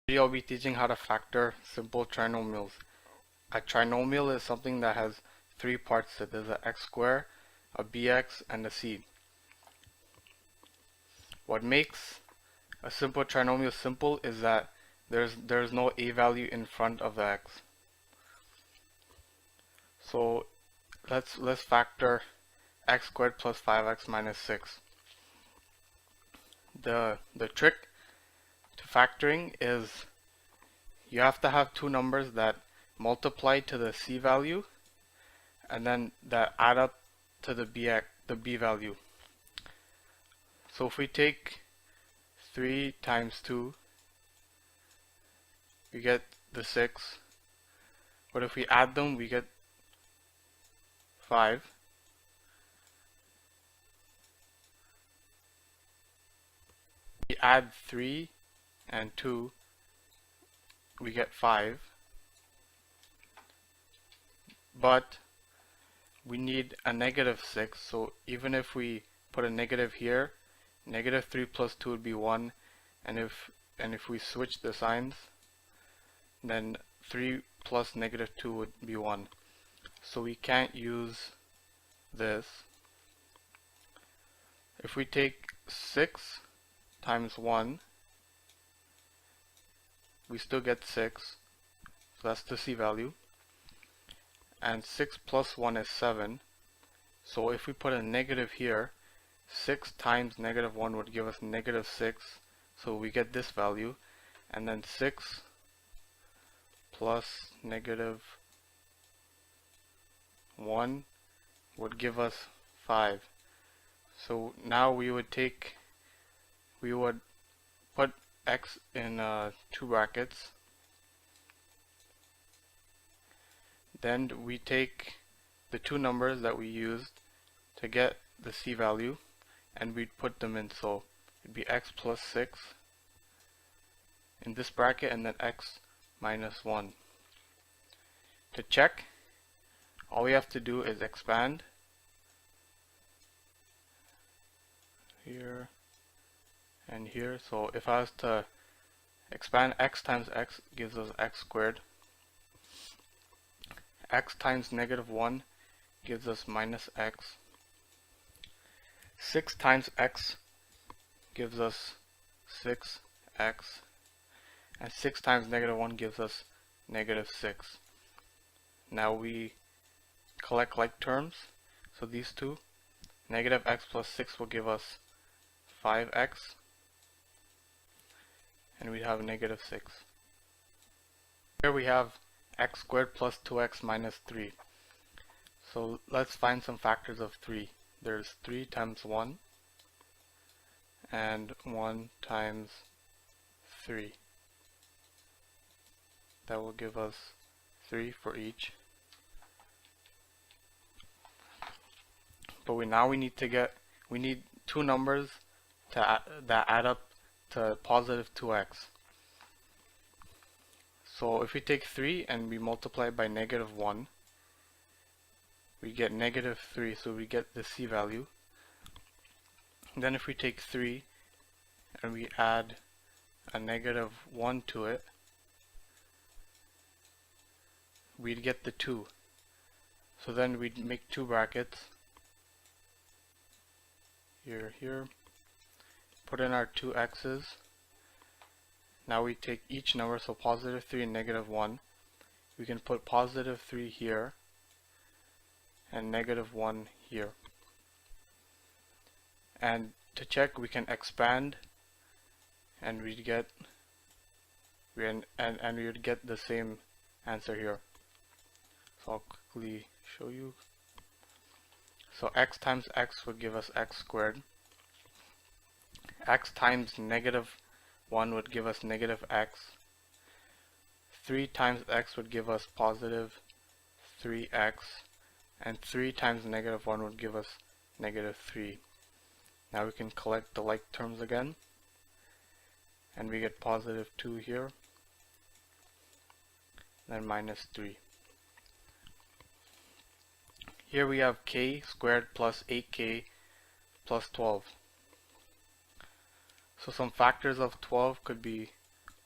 Today I'll be teaching how to factor simple trinomials. A trinomial is something that has three parts to it. There's an x squared, a bx, and a c. What makes a simple trinomial simple is that there's no a value in front of the x. So let's factor x squared plus 5x minus 6. The trick to factoring is you have to have two numbers that multiply to the c value and then that add up to the b value. So if we take 3 times 2, we get the 6. But if we add them, we get 5. We add 3 and 2, we get 5. But we need a negative 6, so even if we put a negative here, negative 3 plus 2 would be 1, and if we switch the signs, then 3 plus negative 2 would be 1. So we can't use this. If we take 6 times 1, we still get 6, so that's the c value. And 6 plus 1 is 7. So if we put a negative here, 6 times negative 1 would give us negative 6. So we get this value. And then 6 plus negative 1 would give us 5. So now we would put x in two brackets. Then we take the two numbers that we used to get the c value and we'd put them in, so it'd be x plus 6 in this bracket and then x minus 1. To check, all we have to do is expand here and here. So if I was to expand x times x gives us x squared. X times negative 1 gives us minus x. 6 times x gives us 6x. And 6 times negative 1 gives us negative 6. Now we collect like terms. So these two, negative x plus 6 will give us 5x. And we have negative 6. Here we have x squared plus 2x minus 3. So let's find some factors of 3. There's 3 times 1 and 1 times 3. That will give us 3 for each. But we need two numbers that add up to positive 2x. So if we take 3 and we multiply it by negative 1, we get negative 3, so we get the c value. And then if we take 3 and we add a negative 1 to it, we'd get the 2. So then we'd make two brackets, here, put in our two x's. Now we take each number, so positive 3 and negative 1. We can put positive 3 here and negative 1 here. And to check, we can expand and we'd get we would get the same answer here. So I'll quickly show you. So x times x would give us x squared. X times negative 1 would give us negative x. 3 times x would give us positive 3x. And 3 times negative 1 would give us negative 3. Now we can collect the like terms again. And we get positive 2 here. Then minus 3. Here we have k squared plus 8k plus 12. So some factors of 12 could be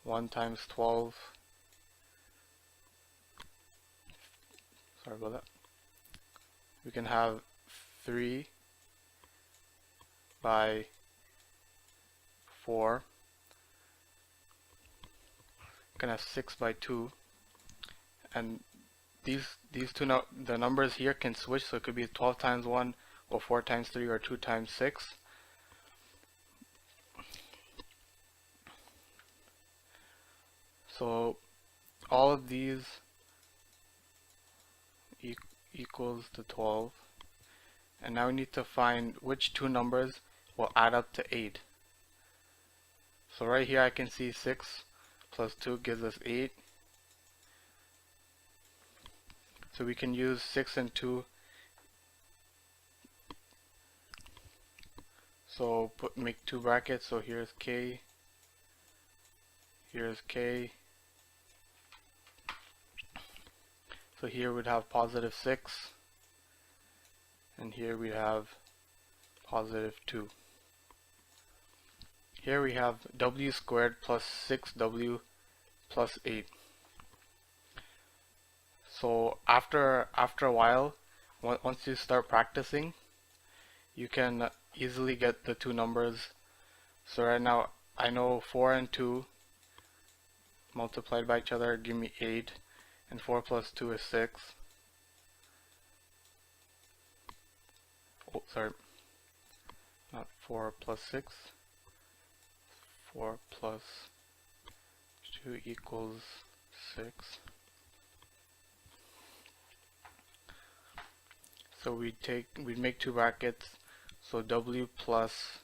1 times 12, sorry about that, we can have 3 by 4, we can have 6 by 2, and these two the numbers here can switch, so it could be 12 times 1 or 4 times 3 or 2 times 6. So all of these equals to 12, and now we need to find which two numbers will add up to 8. So right here I can see 6 plus 2 gives us 8. So we can use 6 and 2. So make two brackets. So here's k, here's k. So here we'd have positive 6, and here we have positive 2. Here we have w squared plus 6w plus 8. So after a while, once you start practicing, you can easily get the two numbers. So right now I know 4 and 2 multiplied by each other give me 8, and 4 plus 2 is 6. Oh, sorry, not 4 plus 6. 4 plus 2 equals 6. So we'd make two brackets. So w plus,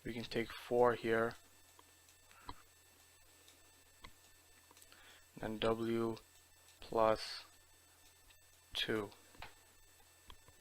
we can take 4 here, and w plus 2.